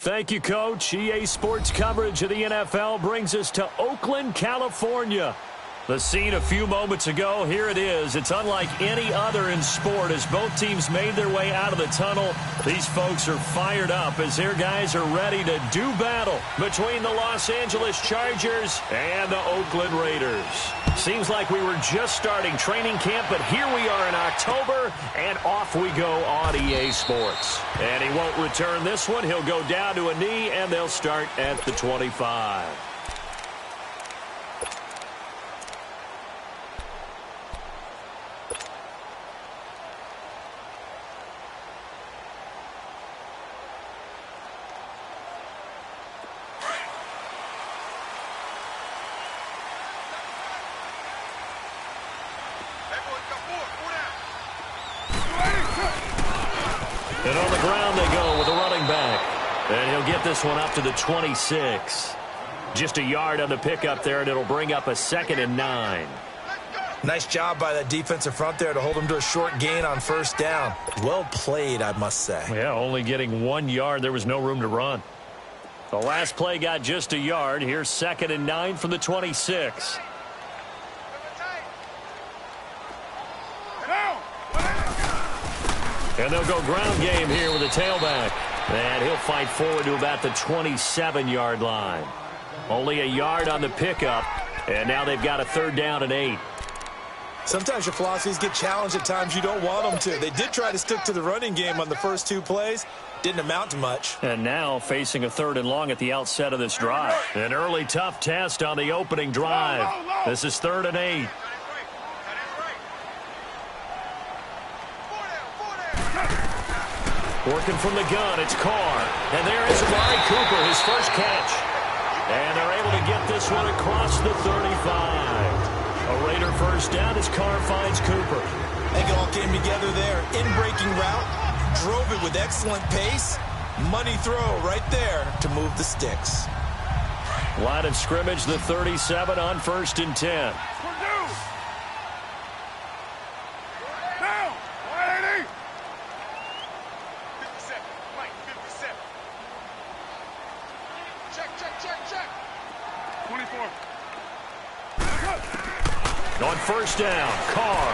Thank you, Coach. EA Sports coverage of the NFL brings us to Oakland, California. The scene a few moments ago, here it is. It's unlike any other in sport as both teams made their way out of the tunnel. These folks are fired up as their guys are ready to do battle between the Los Angeles Chargers and the Oakland Raiders. Seems like we were just starting training camp, but here we are in October, and off we go on EA Sports. And he won't return this one. He'll go down to a knee, and they'll start at the 25. And on the ground they go with a running back. And he'll get this one up to the 26. Just a yard on the pickup there, and it'll bring up a 2nd and 9. Nice job by that defensive front there to hold him to a short gain on first down. Well played, I must say. Yeah, only getting 1 yard. There was no room to run. The last play got just a yard. Here's 2nd and 9 from the 26. And they'll go ground game here with a tailback. And he'll fight forward to about the 27-yard line. Only a yard on the pickup. And now they've got a 3rd down and 8. Sometimes your philosophies get challenged at times you don't want them to. They did try to stick to the running game on the first 2 plays. Didn't amount to much. And now facing a 3rd and long at the outset of this drive. An early tough test on the opening drive. This is 3rd and 8. Working from the gun, it's Carr. And there is Amari Cooper, his first catch. And they're able to get this one across the 35. A Raider first down as Carr finds Cooper. I think it all came together there. In-breaking route, drove it with excellent pace. Money throw right there to move the sticks. Line of scrimmage, the 37 on 1st and 10. On first down, Carr.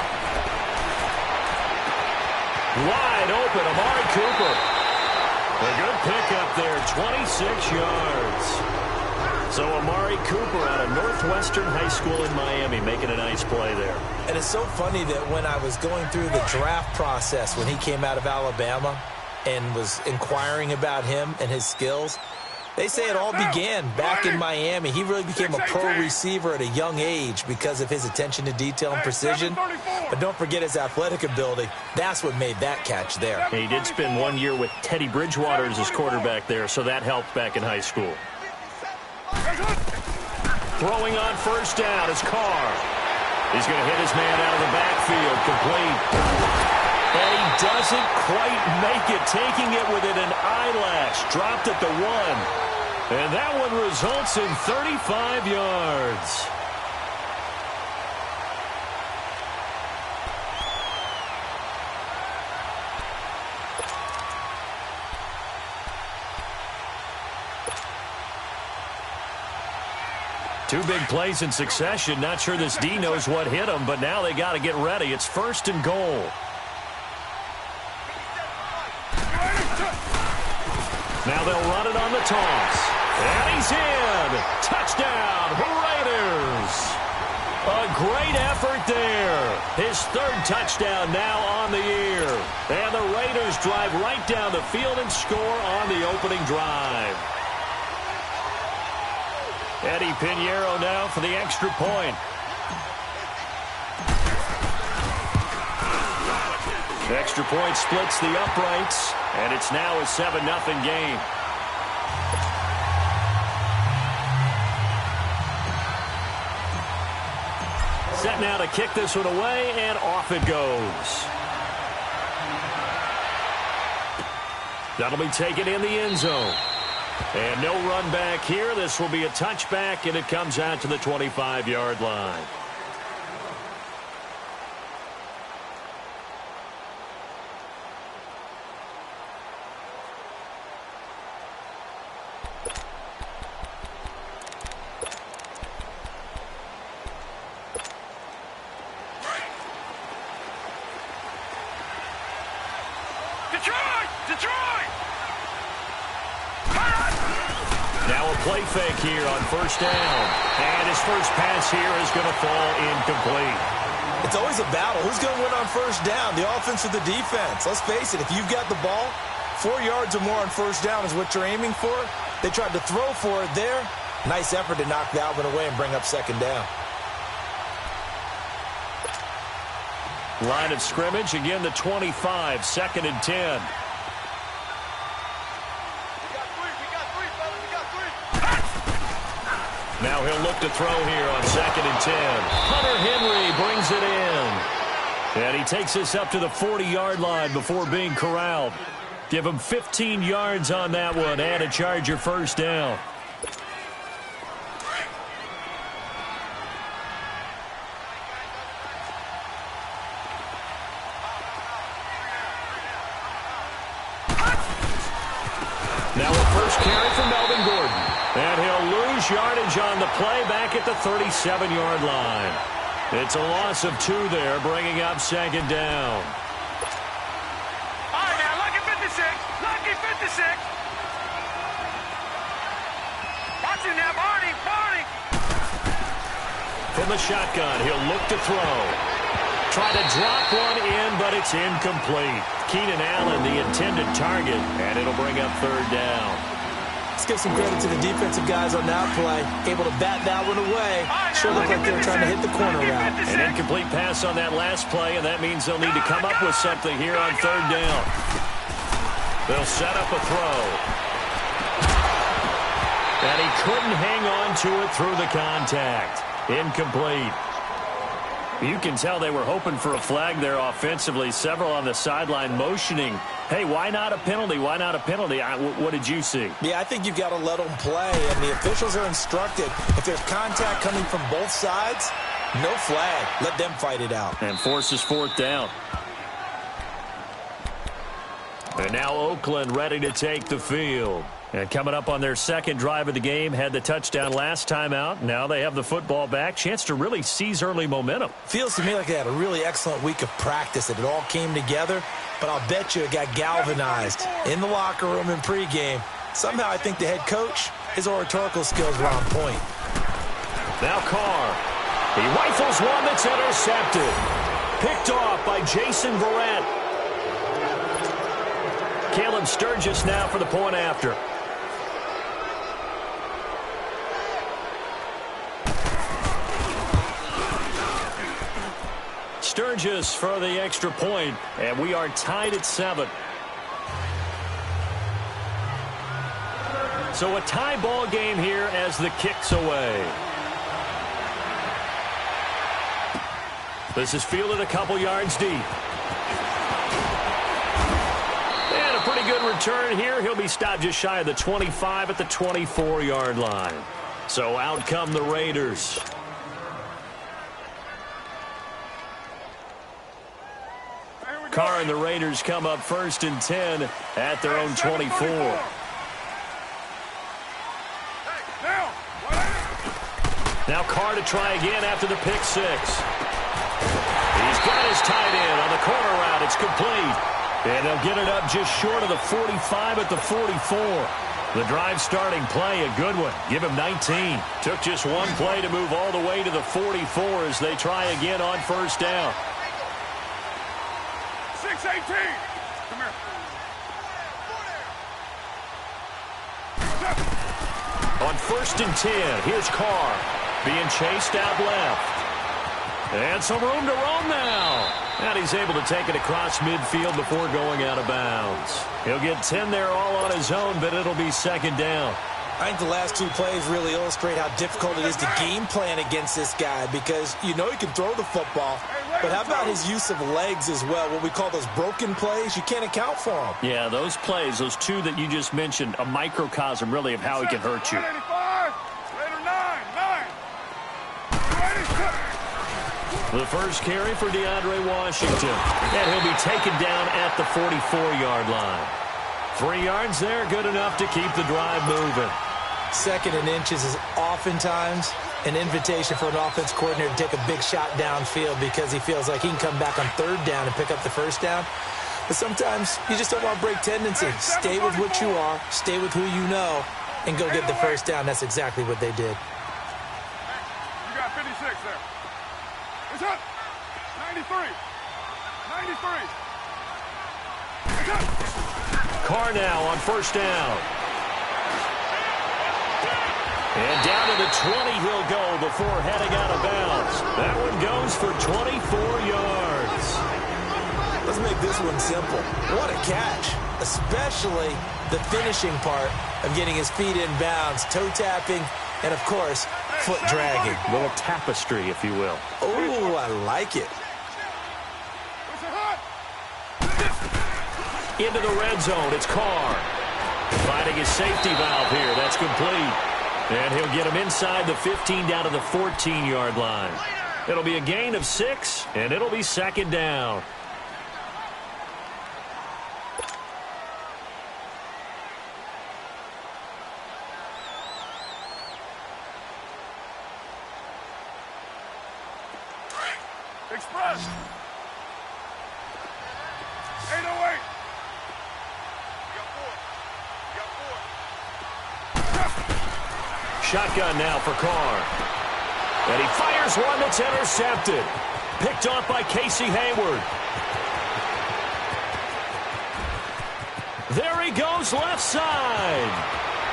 Wide open, Amari Cooper. A good pickup there, 26 yards. So Amari Cooper out of Northwestern High School in Miami making a nice play there. And it's so funny that when I was going through the draft process when he came out of Alabama and was inquiring about him and his skills, they say it all began back in Miami. He really became a pro receiver at a young age because of his attention to detail and precision. But don't forget his athletic ability. That's what made that catch there. He did spend 1 year with Teddy Bridgewater as his quarterback there, so that helped back in high school. Throwing on first down is Carr. He's going to hit his man out of the backfield, complete. And he doesn't quite make it, taking it within an eyelash. Dropped at the 1. And that one results in 35 yards. Two big plays in succession. Not sure this D knows what hit him, but now they got to get ready. It's 1st and goal. Now they'll run it on the toss. And he's in. Touchdown, Raiders. A great effort there. His 3rd touchdown now on the year. And the Raiders drive right down the field and score on the opening drive. Eddie Pinheiro now for the extra point. Extra point splits the uprights, and it's now a 7-0 game. Set now to kick this one away, and off it goes. That'll be taken in the end zone. And no run back here. This will be a touchback, and it comes out to the 25-yard line. Detroit! Now a play fake here on first down. And his first pass here is going to fall incomplete. It's always a battle. Who's going to win on first down, the offense or the defense? Let's face it, if you've got the ball, 4 yards or more on first down is what you're aiming for. They tried to throw for it there. Nice effort to knock that one away and bring up second down. Line of scrimmage, again the 25, 2nd and 10. Now he'll look to throw here on 2nd and 10. Hunter Henry brings it in. And he takes this up to the 40-yard line before being corralled. Give him 15 yards on that one and a Charger first down. Now a first carry for Melvin Gordon. And he'll lose yardage on the play back at the 37-yard line. It's a loss of 2 there, bringing up second down. All right, now, lucky 56. Lucky 56. Watch him now, Barney. From the shotgun, he'll look to throw. Try to drop one in, but it's incomplete. Keenan Allen, the intended target, and it'll bring up third down. Let's give some credit to the defensive guys on that play. Able to bat that one away. Sure looked like they were trying to hit the corner route. An incomplete pass on that last play, and that means they'll need to come up with something here on third down. They'll set up a throw. And he couldn't hang on to it through the contact. Incomplete. You can tell they were hoping for a flag there offensively. Several on the sideline motioning. Hey, why not a penalty? Why not a penalty? What did you see? Yeah, I think you've got to let them play, and the officials are instructed. If there's contact coming from both sides, no flag. Let them fight it out. And forces fourth down. And now Oakland ready to take the field. And coming up on their second drive of the game, had the touchdown last time out. Now they have the football back. Chance to really seize early momentum. Feels to me like they had a really excellent week of practice, that it all came together. But I'll bet you it got galvanized in the locker room in pregame. Somehow I think the head coach, his oratorical skills were on point. Now Carr. He rifles one that's intercepted. Picked off by Jason Verrett. Caleb Sturgis now for the point after. Sturgis for the extra point, and we are tied at 7. So a tie ball game here as the kick's away. This is fielded a couple yards deep. And a pretty good return here. He'll be stopped just shy of the 25 at the 24-yard line. So out come the Raiders. Carr and the Raiders come up 1st and 10 at their own 24. Now Carr to try again after the pick six. He's got his tight end on the corner route. It's complete. And they'll get it up just short of the 45 at the 44. The drive starting play, a good one. Give him 19. Took just one play to move all the way to the 44 as they try again on first down. 6-18. Come here. On 1st and 10, here's Carr being chased out left. And some room to roam now. And he's able to take it across midfield before going out of bounds. He'll get 10 there all on his own, but it'll be second down. I think the last two plays really illustrate how difficult it is to game plan against this guy, because you know he can throw the football, but how about his use of legs as well? What we call those broken plays, you can't account for them. Yeah, those plays, those two that you just mentioned, a microcosm really of how he can hurt you. The first carry for DeAndre Washington, and he'll be taken down at the 44-yard line. 3 yards there, good enough to keep the drive moving. 2nd and inches is oftentimes an invitation for an offense coordinator to take a big shot downfield because he feels like he can come back on 3rd down and pick up the first down. But sometimes you just don't want to break tendency. Stay with what you are, stay with who you know, and go get the first down. That's exactly what they did. You got 56 there. It's up. 93. 93. It's up. Carr now on first down. And down to the 20 he'll go before heading out of bounds. That one goes for 24 yards. Let's make this one simple. What a catch, especially the finishing part of getting his feet in bounds, toe tapping, and, of course, foot dragging. A little tapestry, if you will. Oh, I like it. Into the red zone, it's Carr. Finding his safety valve here, that's complete. And he'll get him inside the 15 down to the 14-yard line. It'll be a gain of 6, and it'll be second down. Express. 808. Shotgun now for Carr. And he fires one that's intercepted. Picked off by Casey Hayward. There he goes left side.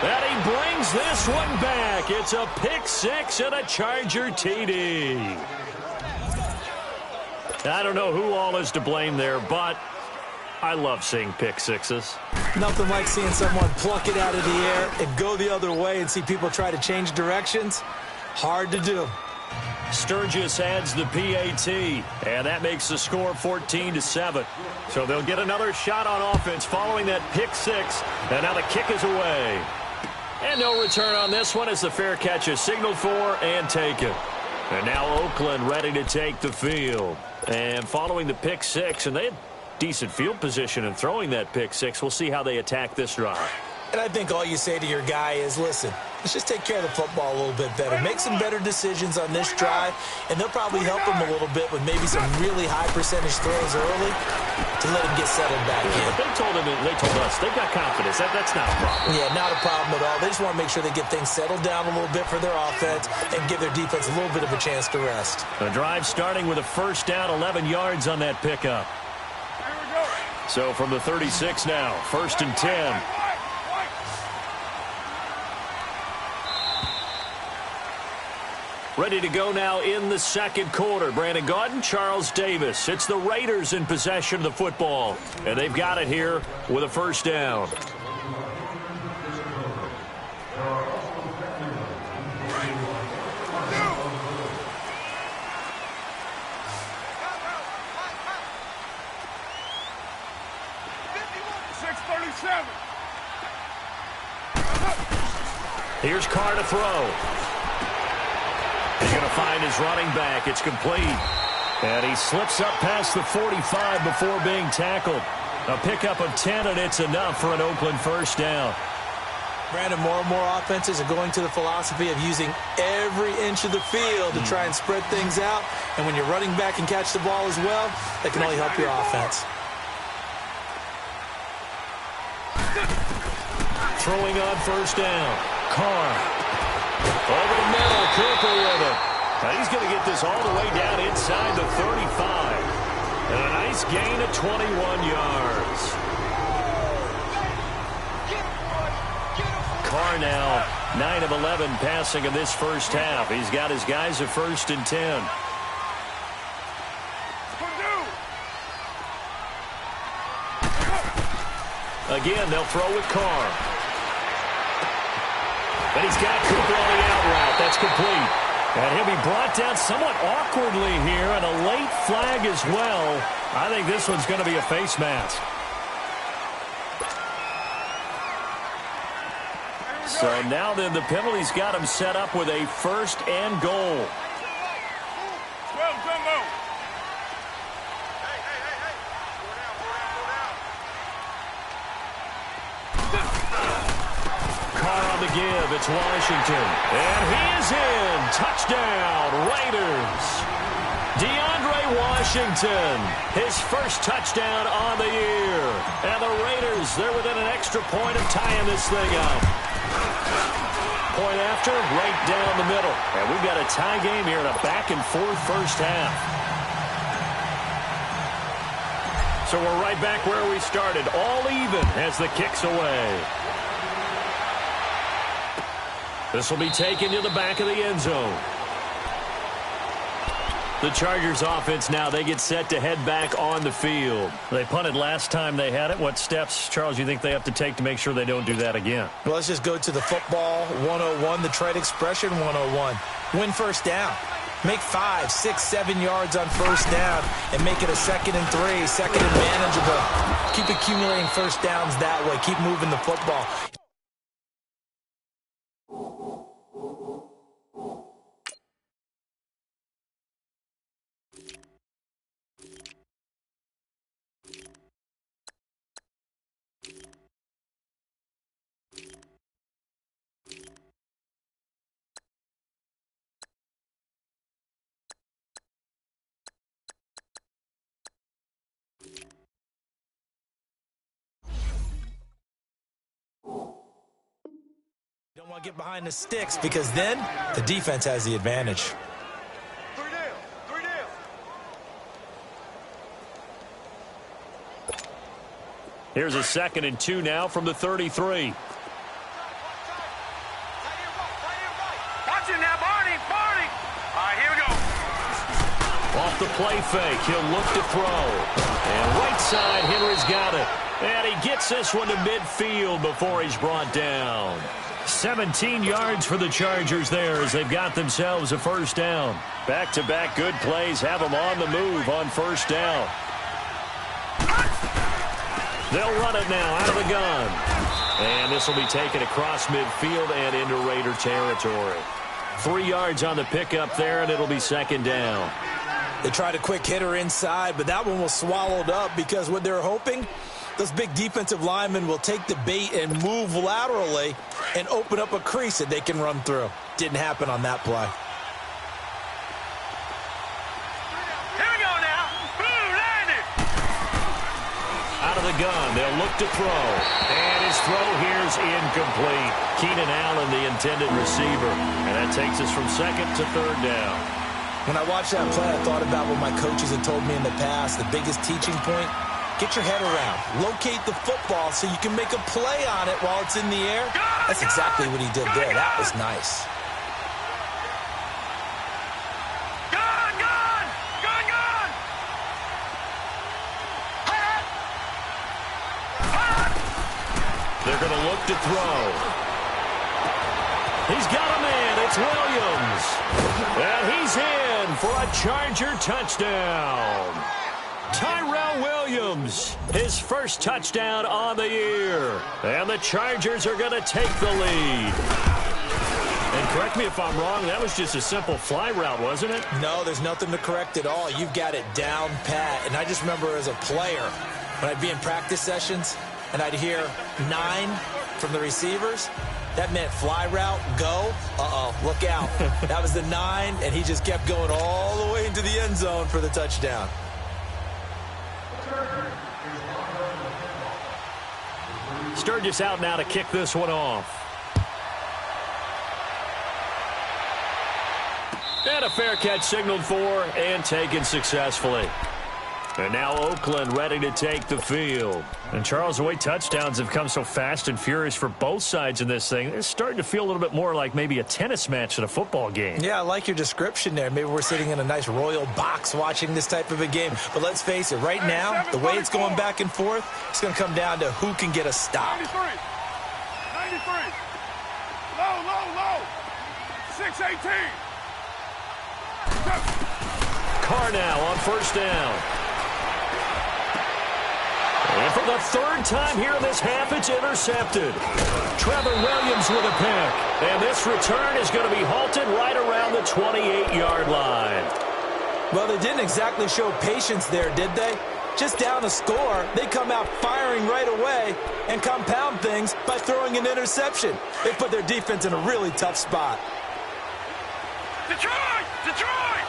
And he brings this one back. It's a pick 6 and a Charger TD. I don't know who all is to blame there, but I love seeing pick 6s. Nothing like seeing someone pluck it out of the air and go the other way and see people try to change directions. Hard to do. Sturgis adds the PAT, and that makes the score 14-7. So they'll get another shot on offense following that pick 6, and now the kick is away. And no return on this one as the fair catch is signaled for and taken. And now Oakland ready to take the field. And following the pick 6, and they had decent field position in throwing that pick 6. We'll see how they attack this drive. And I think all you say to your guy is, listen, let's just take care of the football a little bit better. Make some better decisions on this drive, and they'll probably help him a little bit with maybe some really high percentage throws early to let him get settled back in. But they told us they've got confidence. That's not a problem. Yeah, not a problem at all. They just want to make sure they get things settled down a little bit for their offense and give their defense a little bit of a chance to rest. The drive starting with a first down, 11 yards on that pickup. So from the 36 now, 1st and 10. Ready to go now in the second quarter. Brandon Gaudin, Charles Davis. It's the Raiders in possession of the football. And they've got it here with a first down. Here's Carr to throw. He's going to find his running back. It's complete. And he slips up past the 45 before being tackled. A pickup of 10, and it's enough for an Oakland first down. Brandon, more and more offenses are going to the philosophy of using every inch of the field to try and spread things out. And when you're running back and catch the ball as well, that can only help your offense. Throwing on first down. Carr. Over the middle. Cooper with it. Now he's going to get this all the way down inside the 35. And a nice gain of 21 yards. Carr now 9 of 11 passing in this first half. He's got his guys at 1st and 10. Again, they'll throw with Carr. And he's got Cooper on the out route. That's complete. And he'll be brought down somewhat awkwardly here, and a late flag as well. I think this one's going to be a face mask. So now then the penalty's got him set up with a 1st and goal. 12 jumbo. Give. It's Washington. And he is in. Touchdown, Raiders. DeAndre Washington, his first touchdown on the year. And the Raiders, they're within an extra point of tying this thing up. Point after, right down the middle. And we've got a tie game here in a back-and-forth first half. So we're right back where we started, all even as the kick's away. This will be taken to the back of the end zone. The Chargers offense now, they get set to head back on the field. They punted last time they had it. What steps, Charles, you think they have to take to make sure they don't do that again? Well, let's just go to the football 101, the trade expression 101. Win first down. Make 5, 6, 7 yards on first down and make it a 2nd and 3, second and manageable. Keep accumulating first downs that way. Keep moving the football. Don't want to get behind the sticks because then the defense has the advantage. 3 down. 3 down. Here's a 2nd and 2 now from the 33. Watch it now, Barney. Barney. All right, here we go. Off the play fake, he'll look to throw. And right side, Henry's got it. And he gets this one to midfield before he's brought down. 17 yards for the Chargers there as they've got themselves a first down. Back-to-back good plays have them on the move on first down. They'll run it now out of the gun. And this will be taken across midfield and into Raider territory. 3 yards on the pickup there, and it'll be 2nd down. They tried a quick hitter inside, but that one was swallowed up because what they're hoping, those big defensive linemen will take the bait and move laterally and open up a crease that they can run through. Didn't happen on that play. Here we go now. Boom, landed. Out of the gun, they'll look to throw. And his throw here's incomplete. Keenan Allen, the intended receiver. And that takes us from 2nd to 3rd down. When I watched that play, I thought about what my coaches had told me in the past. The biggest teaching point, get your head around. Locate the football so you can make a play on it while it's in the air. That's exactly what he did there. That was nice. Gun, gun. Gun, gun. Hot. Hot. They're going to look to throw. He's got a man. It's Williams. And he's in for a Charger touchdown. Tyrell Williams, his first touchdown on the year. And the Chargers are going to take the lead. And correct me if I'm wrong, that was just a simple fly route, wasn't it? No, there's nothing to correct at all. You've got it down pat. And I just remember as a player, when I'd be in practice sessions and I'd hear 9 from the receivers, that meant fly route, go, look out. That was the 9, and he just kept going all the way into the end zone for the touchdown. Sturgis out now to kick this one off. And a fair catch signaled for and taken successfully. And now Oakland ready to take the field. And Charles, the way touchdowns have come so fast and furious for both sides in this thing, it's starting to feel a little bit more like maybe a tennis match than a football game. Yeah, I like your description there. Maybe we're sitting in a nice royal box watching this type of a game. But let's face it, right now, the way it's going back and forth, it's going to come down to who can get a stop. 93. 93. Low, low, low. 618. Carr now on first down. And for the 3rd time here in this half, it's intercepted. Trevor Williams with a pick. And this return is going to be halted right around the 28-yard line. Well, they didn't exactly show patience there, did they? Just down a score, they come out firing right away and compound things by throwing an interception. They put their defense in a really tough spot. Detroit! Detroit!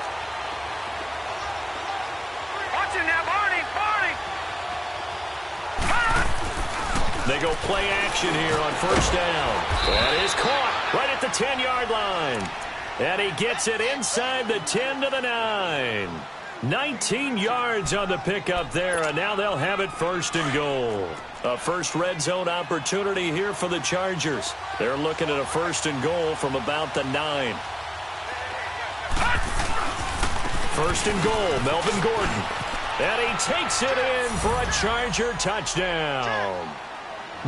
They go play action here on first down. That is caught right at the 10-yard line. And he gets it inside the 10 to the 9. 19 yards on the pickup there, and now they'll have it first and goal. A first red zone opportunity here for the Chargers. They're looking at a first and goal from about the 9. First and goal, Melvin Gordon. And he takes it in for a Charger touchdown.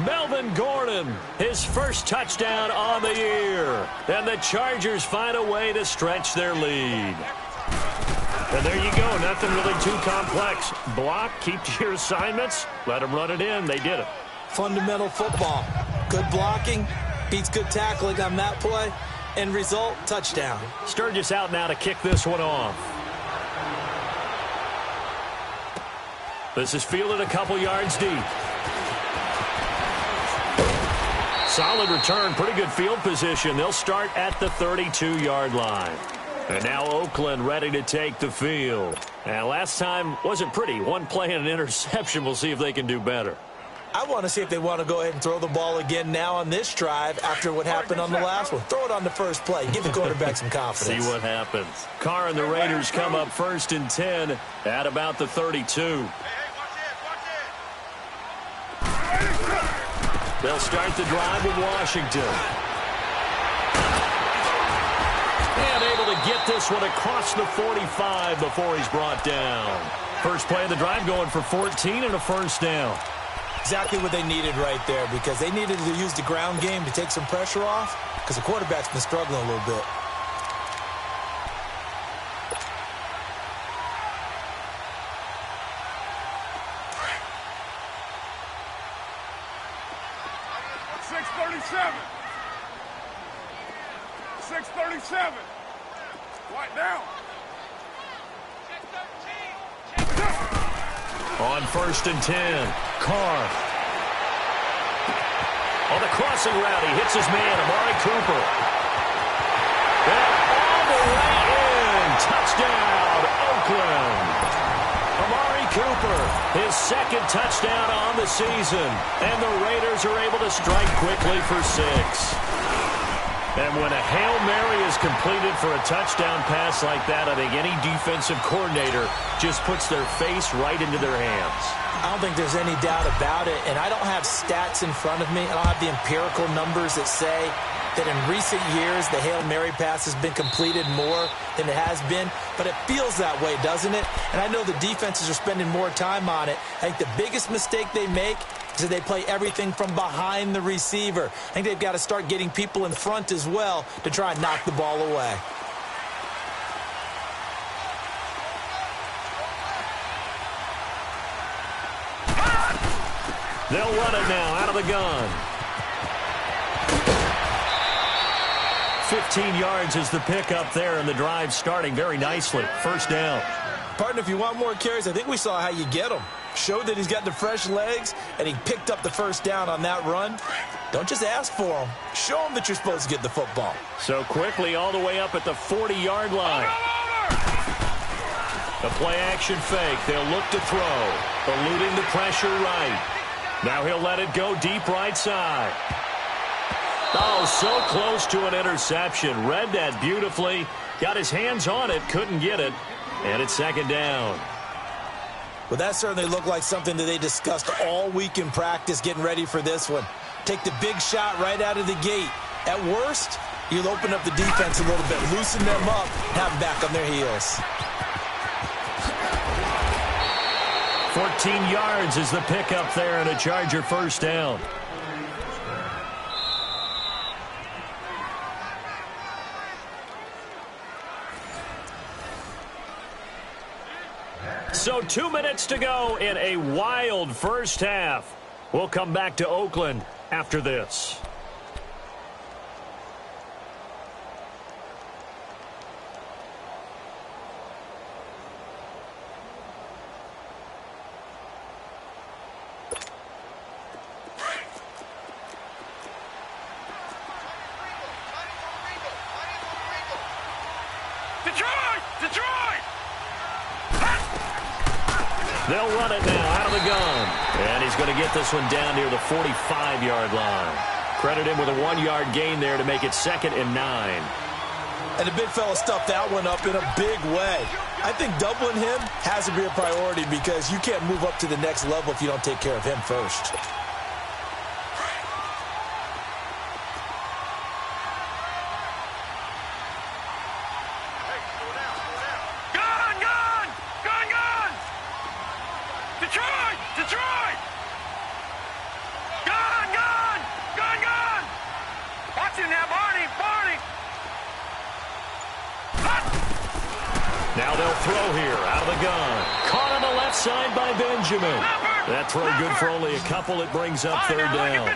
Melvin Gordon, his first touchdown on the year. And the Chargers find a way to stretch their lead. And there you go, nothing really too complex. Block, keep to your assignments, let them run it in. They did it. Fundamental football. Good blocking, beats good tackling on that play. End result, touchdown. Sturgis out now to kick this one off. This is fielded a couple yards deep. Solid return, pretty good field position. They'll start at the 32-yard line. And now Oakland ready to take the field. And last time wasn't pretty. One play and an interception. We'll see if they can do better. I want to see if they want to go ahead and throw the ball again now on this drive after what happened on the last one. Throw it on the first play. Give the quarterback some confidence. See what happens. Carr and the Raiders come up first and 10 at about the 32. They'll start the drive with Washington. And able to get this one across the 45 before he's brought down. First play of the drive going for 14 and a first down. Exactly what they needed right there, because they needed to use the ground game to take some pressure off, because the quarterback's been struggling a little bit. On first and 10, Carr. On the crossing route, he hits his man, Amari Cooper. And all the way in. Touchdown, Oakland. Amari Cooper, his second touchdown on the season. And the Raiders are able to strike quickly for 6. And when a Hail Mary is completed for a touchdown pass like that, I think any defensive coordinator just puts their face right into their hands. I don't think there's any doubt about it, and I don't have stats in front of me. I don't have the empirical numbers that say that in recent years the Hail Mary pass has been completed more than it has been, but it feels that way, doesn't it? And I know the defenses are spending more time on it. I think the biggest mistake they make is that they play everything from behind the receiver. I think they've got to start getting people in front as well to try and knock the ball away. They'll run it now out of the gun. 15 yards is the pickup there, and the drive starting very nicely. First down. Partner, if you want more carries, I think we saw how you get them. Showed that he's got the fresh legs, and he picked up the first down on that run. Don't just ask for them. Show them that you're supposed to get the football. So quickly all the way up at the 40-yard line. The play-action fake. They'll look to throw. Eluding the pressure right. Now he'll let it go deep right side. Oh, so close to an interception. Read that beautifully. Got his hands on it. Couldn't get it. And it's second down. Well, that certainly looked like something that they discussed all week in practice getting ready for this one. Take the big shot right out of the gate. At worst, you'll open up the defense a little bit, loosen them up, have them back on their heels. 14 yards is the pickup there, and a Charger first down. So 2 minutes to go in a wild first half. We'll come back to Oakland after this. They'll run it now out of the gun. And he's going to get this one down near the 45-yard line. Credit him with a 1-yard gain there to make it 2nd and 9. And the big fella stuffed that one up in a big way. I think doubling him has to be a priority because you can't move up to the next level if you don't take care of him first. Now they'll throw here out of the gun. Caught on the left side by Benjamin. That throw good for only a couple. It brings up 3rd down.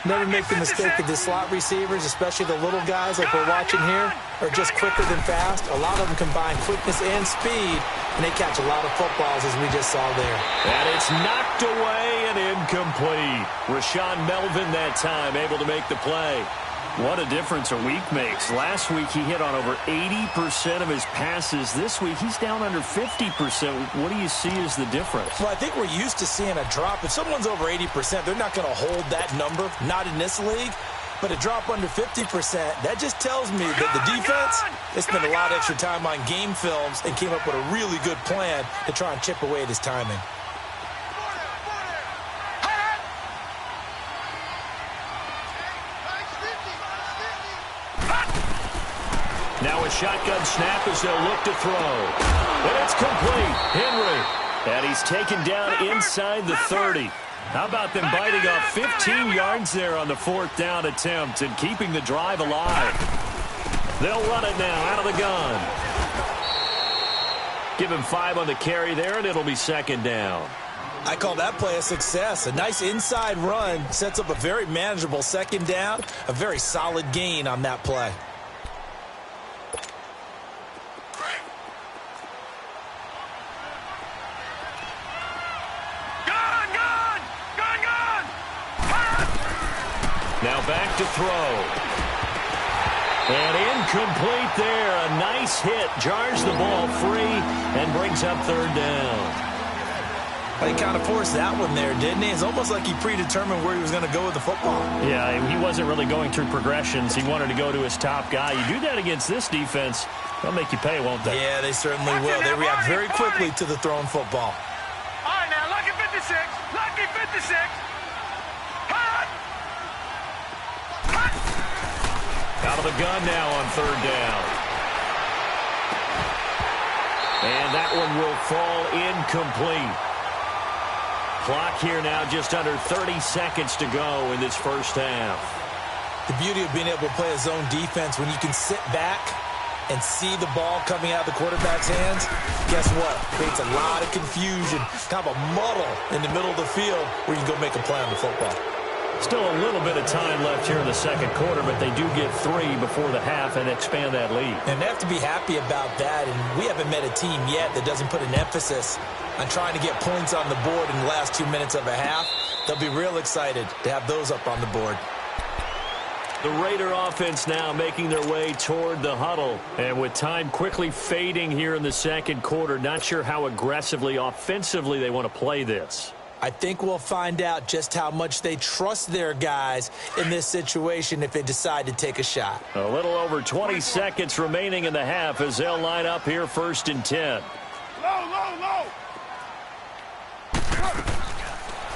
Never make the mistake of the slot receivers, especially the little guys like we're watching here, are just quicker than fast. A lot of them combine quickness and speed, and they catch a lot of footballs, as we just saw there. And it's knocked away and incomplete. Rashawn Melvin that time able to make the play. What a difference a week makes. Last week he hit on over 80% of his passes. This week he's down under 50%. What do you see as the difference? Well, I think we're used to seeing a drop. If someone's over 80%, they're not going to hold that number, not in this league. But a drop under 50%, that just tells me that the defense, they spent a lot of extra time on game films and came up with a really good plan to try and chip away at his timing. Now a shotgun snap as they'll look to throw. And it's complete. Henry. And he's taken down inside the 30. How about them biting off 15 yards there on the 4th down attempt and keeping the drive alive? They'll run it now out of the gun. Give him 5 on the carry there, and it'll be 2nd down. I call that play a success. A nice inside run sets up a very manageable 2nd down. A very solid gain on that play. Now back to throw. And incomplete there. A nice hit. Jars the ball free and brings up 3rd down. He kind of forced that one there, didn't he? It's almost like he predetermined where he was going to go with the football. Yeah, he wasn't really going through progressions. He wanted to go to his top guy. You do that against this defense, they'll make you pay, won't they? Yeah, they certainly will. They react very quickly to the thrown football. All right, now, lucky 56. Lucky 56. Out of the gun now on 3rd down. And that one will fall incomplete. Clock here now just under 30 seconds to go in this first half. The beauty of being able to play a zone defense when you can sit back and see the ball coming out of the quarterback's hands, guess what? Creates a lot of confusion, kind of a muddle in the middle of the field where you can go make a play on the football. Still a little bit of time left here in the 2nd quarter, but they do get 3 before the half and expand that lead. And they have to be happy about that, and we haven't met a team yet that doesn't put an emphasis on trying to get points on the board in the last 2 minutes of a half. They'll be real excited to have those up on the board. The Raider offense now making their way toward the huddle. And with time quickly fading here in the 2nd quarter, not sure how aggressively, offensively they want to play this. I think we'll find out just how much they trust their guys in this situation if they decide to take a shot. A little over 20 seconds remaining in the half as they'll line up here 1st and 10. Low.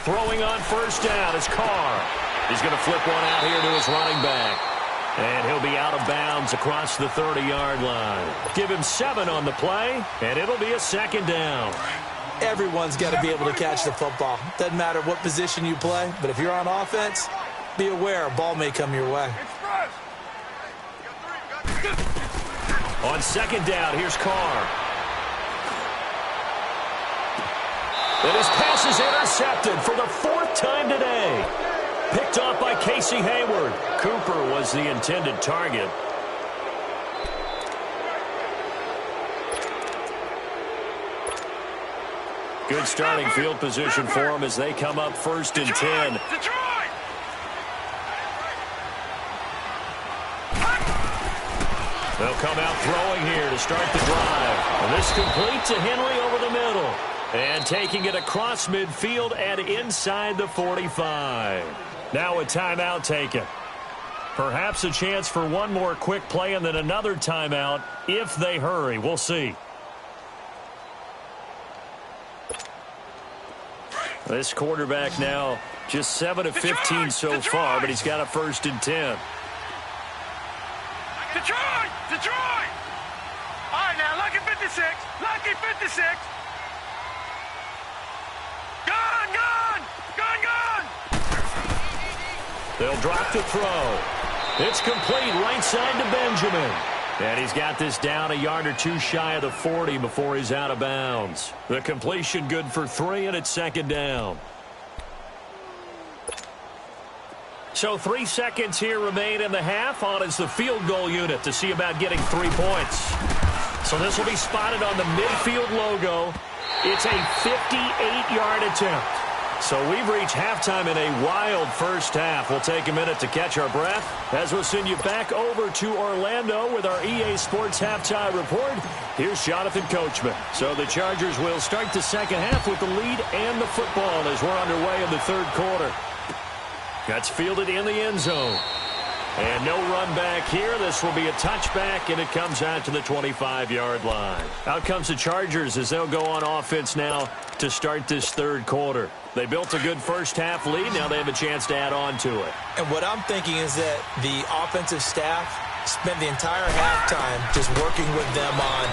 Throwing on 1st down is Carr. He's going to flip one out here to his running back. And he'll be out of bounds across the 30-yard line. Give him 7 on the play, and it'll be a 2nd down. Everyone's got to be able to catch the football. Doesn't matter what position you play, but if you're on offense, be aware a ball may come your way. On 2nd down, here's Carr. And his pass is intercepted for the 4th time today. Picked off by Casey Hayward. Cooper was the intended target. Good starting field position for them as they come up 1st and 10. They'll come out throwing here to start the drive. And this complete to Henry over the middle. And taking it across midfield and inside the 45. Now a timeout taken. Perhaps a chance for one more quick play and then another timeout if they hurry. We'll see. This quarterback now just 7 of 15 so far, but he's got a 1st and 10. Detroit! Detroit! All right, now, lucky 56. Lucky 56. Gone, gone! Gone, gone! They'll drop the throw. It's complete right side to Benjamin. And he's got this down a yard or two shy of the 40 before he's out of bounds. The completion good for 3, and it's 2nd down. So 3 seconds here remain in the half. On is the field goal unit to see about getting 3 points. So this will be spotted on the midfield logo. It's a 58-yard attempt. So we've reached halftime in a wild first half. We'll take a minute to catch our breath as we'll send you back over to Orlando with our EA Sports Halftime Report. Here's Jonathan Coachman. So the Chargers will start the second half with the lead and the football as we're underway in the 3rd quarter. That's fielded in the end zone. And no run back here. This will be a touchback, and it comes out to the 25-yard line. Out comes the Chargers as they'll go on offense now to start this 3rd quarter. They built a good first half lead. Now they have a chance to add on to it. And what I'm thinking is that the offensive staff spent the entire halftime just working with them on,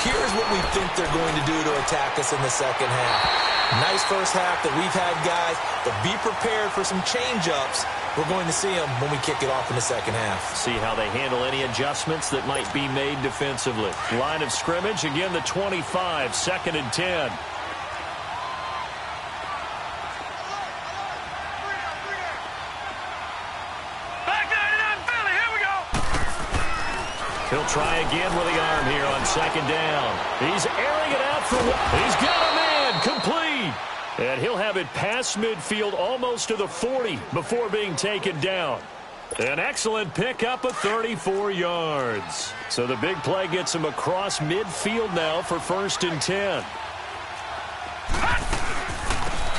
here's what we think they're going to do to attack us in the second half. Nice first half that we've had, guys, but be prepared for some change-ups. We're going to see them when we kick it off in the second half. See how they handle any adjustments that might be made defensively. Line of scrimmage, again, the 25, 2nd and 10. He'll try again with the arm here on 2nd down. He's airing it out for one. He's got a man complete. And he'll have it past midfield almost to the 40 before being taken down. An excellent pickup of 34 yards. So the big play gets him across midfield now for 1st and 10.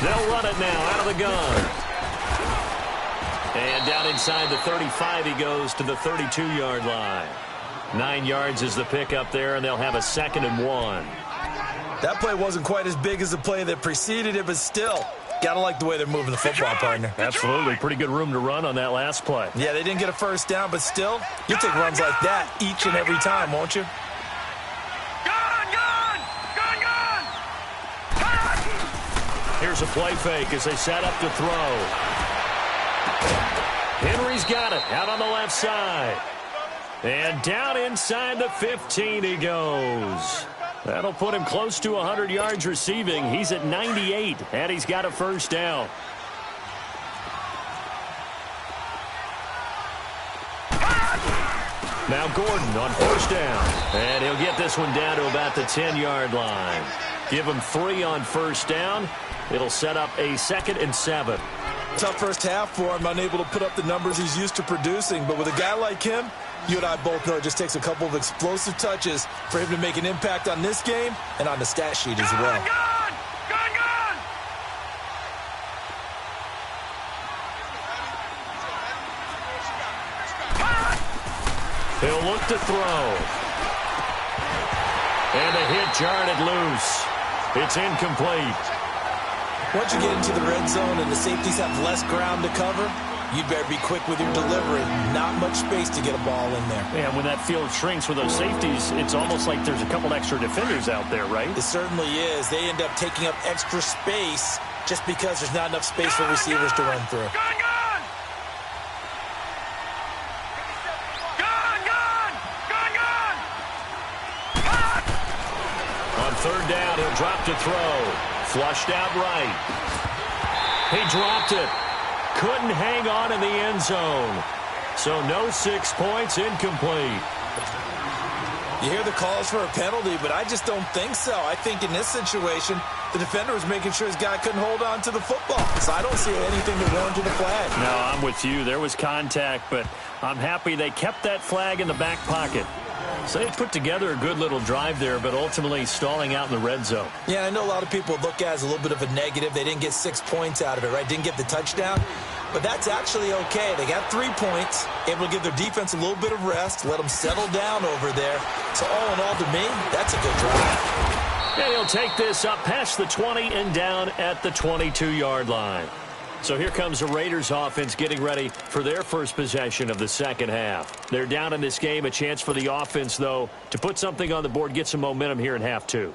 They'll run it now out of the gun. And down inside the 35 he goes to the 32-yard line. 9 yards is the pickup there, and they'll have a 2nd and 1. That play wasn't quite as big as the play that preceded it, but still, gotta like the way they're moving the football, partner. Absolutely. Pretty good room to run on that last play. Yeah, they didn't get a 1st down, but still, you'll take runs like that each and every time, won't you? Gone, gone! Gone, gone! Here's a play fake as they set up to throw. Henry's got it out on the left side. And down inside the 15 he goes. That'll put him close to 100 yards receiving. He's at 98, and he's got a 1st down. Now Gordon on 1st down. And he'll get this one down to about the 10-yard line. Give him 3 on 1st down. It'll set up a 2nd and 7. Tough first half for him, unable to put up the numbers he's used to producing. But with a guy like him, you and I both know it just takes a couple of explosive touches for him to make an impact on this game and on the stat sheet as well. Gone! Gone, gone! He'll look to throw. And a hit jarred it loose. It's incomplete. Once you get into the red zone and the safeties have less ground to cover, you'd better be quick with your delivery. Not much space to get a ball in there. And when that field shrinks with those safeties, it's almost like there's a couple extra defenders out there, right? It certainly is. They end up taking up extra space just because there's not enough space for receivers to run through. Gone, gone! Gone, gone! Gone, gone! On 3rd down, he'll drop to throw. Flushed out right. He dropped it. Couldn't hang on in the end zone. So no 6 points, incomplete. You hear the calls for a penalty, but I just don't think so. I think in this situation, the defender was making sure his guy couldn't hold on to the football. So I don't see anything that warranted a flag. No, I'm with you. There was contact, but I'm happy they kept that flag in the back pocket. So they put together a good little drive there, but ultimately stalling out in the red zone. Yeah, I know a lot of people look at it as a little bit of a negative. They didn't get 6 points out of it, right? Didn't get the touchdown. But that's actually okay. They got 3 points, able to give their defense a little bit of rest, let them settle down over there. So all in all, to me, that's a good drive. And he'll take this up past the 20 and down at the 22-yard line. So here comes the Raiders offense getting ready for their first possession of the second half. They're down in this game. A chance for the offense, though, to put something on the board, get some momentum here in half two.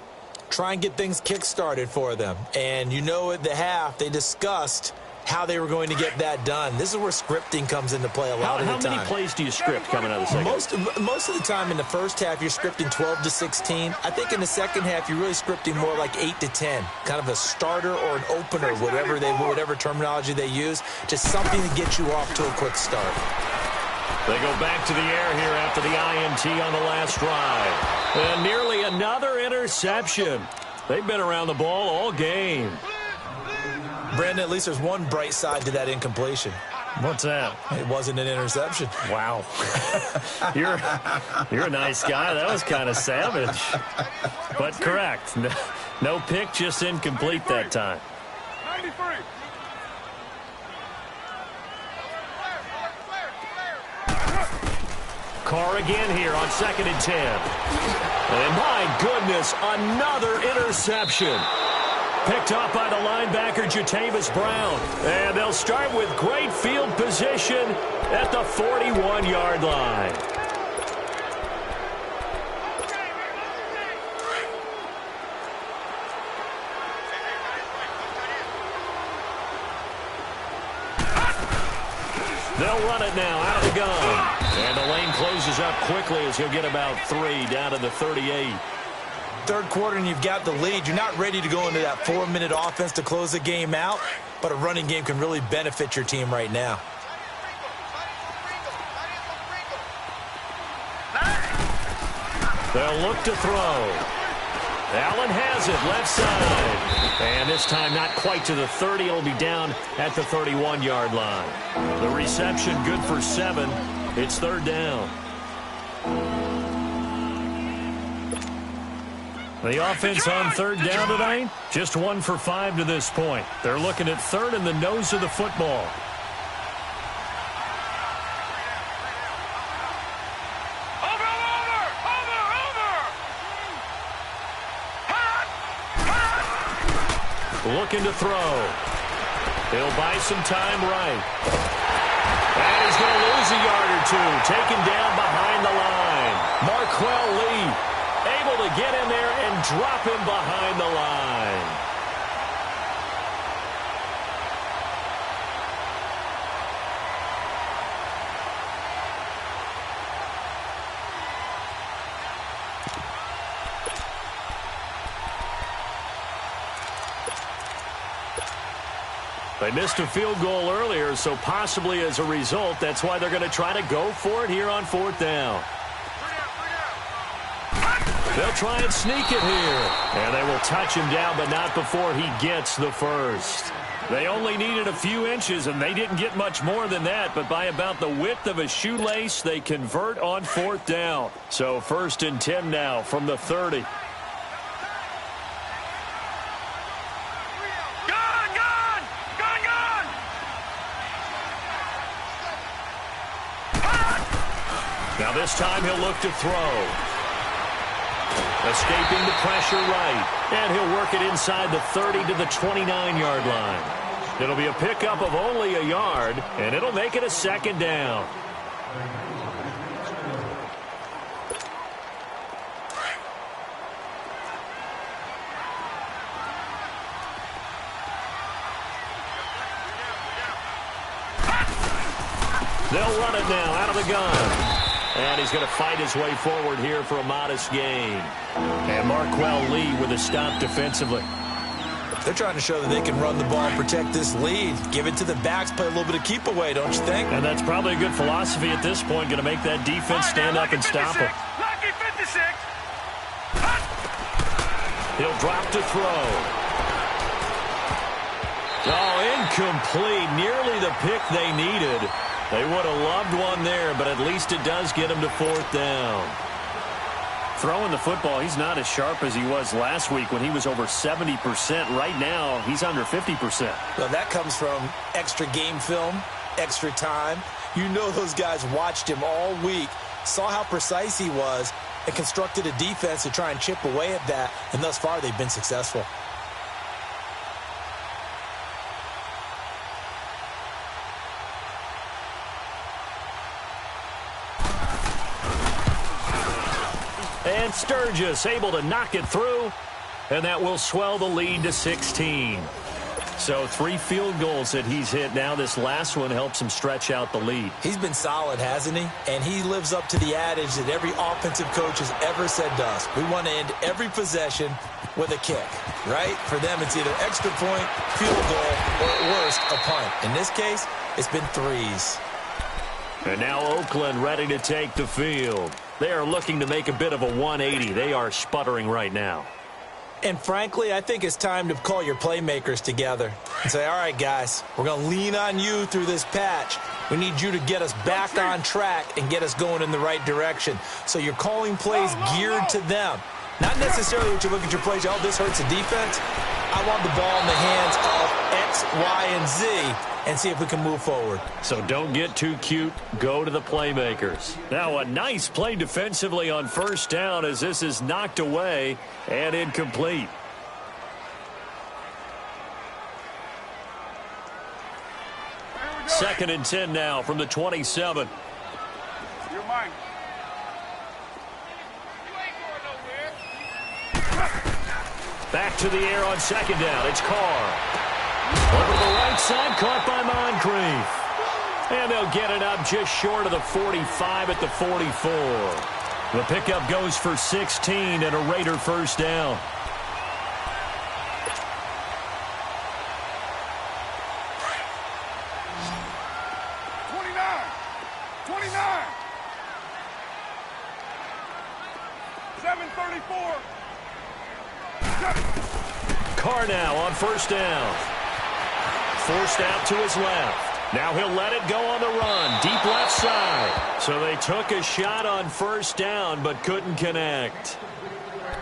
Try and get things kick-started for them. And you know at the half, they discussed how they were going to get that done. This is where scripting comes into play a lot of the time. How many plays do you script coming out of the second half? Most of the time in the first half, you're scripting 12 to 16. I think in the second half, you're really scripting more like 8 to 10. Kind of a starter or an opener, whatever terminology they use. Just something to get you off to a quick start. They go back to the air here after the INT on the last drive. And nearly another interception. They've been around the ball all game. Brandon, at least there's one bright side to that incompletion. What's that? It wasn't an interception. Wow. You're a nice guy. That was kind of savage. But correct. No pick, just incomplete that time. 93. Carr again here on 2nd and 10. And my goodness, another interception. Picked off by the linebacker, Jatavis Brown. And they'll start with great field position at the 41-yard line. They'll run it now out of the gun. And the lane closes up quickly as he'll get about 3 down to the 38. Third quarter and you've got the lead. You're not ready to go into that 4-minute offense to close the game out, but a running game can really benefit your team right now. They'll look to throw. Allen has it, left side. And this time not quite to the 30. It'll be down at the 31-yard line. The reception good for 7. It's 3rd down. The offense on 3rd down tonight, just 1 for 5 to this point. They're looking at 3rd in the nose of the football. Looking to throw. He'll buy some time right. And he's going to lose a yard or 2. Taken down behind the line. Marquell Lee able to get in there and drop him behind the line. They missed a field goal earlier, so possibly as a result, that's why they're going to try to go for it here on 4th down. They'll try and sneak it here. And they will touch him down, but not before he gets the first. They only needed a few inches, and they didn't get much more than that, but by about the width of a shoelace, they convert on 4th down. So 1st and 10 now from the 30. Now this time he'll look to throw. Escaping the pressure right. And he'll work it inside the 30 to the 29-yard line. It'll be a pickup of only a yard, and it'll make it a 2nd down. They'll run it now out of the gun. And he's going to fight his way forward here for a modest gain. And Marquell Lee with a stop defensively. They're trying to show that they can run the ball and protect this lead. Give it to the backs, play a little bit of keep away, don't you think? And that's probably a good philosophy at this point, going to make that defense stand up and stop him. Lucky 56. He'll drop to throw. Oh, incomplete. Nearly the pick they needed. They would have loved one there, but at least it does get them to 4th down. Throwing the football, he's not as sharp as he was last week when he was over 70%. Right now, he's under 50%. Well, that comes from extra game film, extra time. You know those guys watched him all week, saw how precise he was, and constructed a defense to try and chip away at that, and thus far they've been successful. And Sturgis able to knock it through, and that will swell the lead to 16. So 3 field goals that he's hit now. This last one helps him stretch out the lead. He's been solid, hasn't he? And he lives up to the adage that every offensive coach has ever said to us. We want to end every possession with a kick, right? For them, it's either extra point, field goal, or at worst, a punt. In this case, it's been 3s. And now Oakland ready to take the field. They are looking to make a bit of a 180. They are sputtering right now. And frankly, I think it's time to call your playmakers together and say, all right, guys, we're going to lean on you through this patch. We need you to get us back on track and get us going in the right direction. So you're calling plays geared to them. Not necessarily what you look at your plays, oh, this hurts the defense. I want the ball in the hands of X, Y, and Z and see if we can move forward. So don't get too cute. Go to the playmakers. Now a nice play defensively on first down as this is knocked away and incomplete. Second and 10 now from the 27. You're mine. Back to the air on second down. It's Carr. Over the right side, caught by Moncrief. And they'll get it up just short of the 45 at the 44. The pickup goes for 16 and a Raider first down. Carr now on first down. Forced out to his left. Now he'll let it go on the run. Deep left side. So they took a shot on first down but couldn't connect.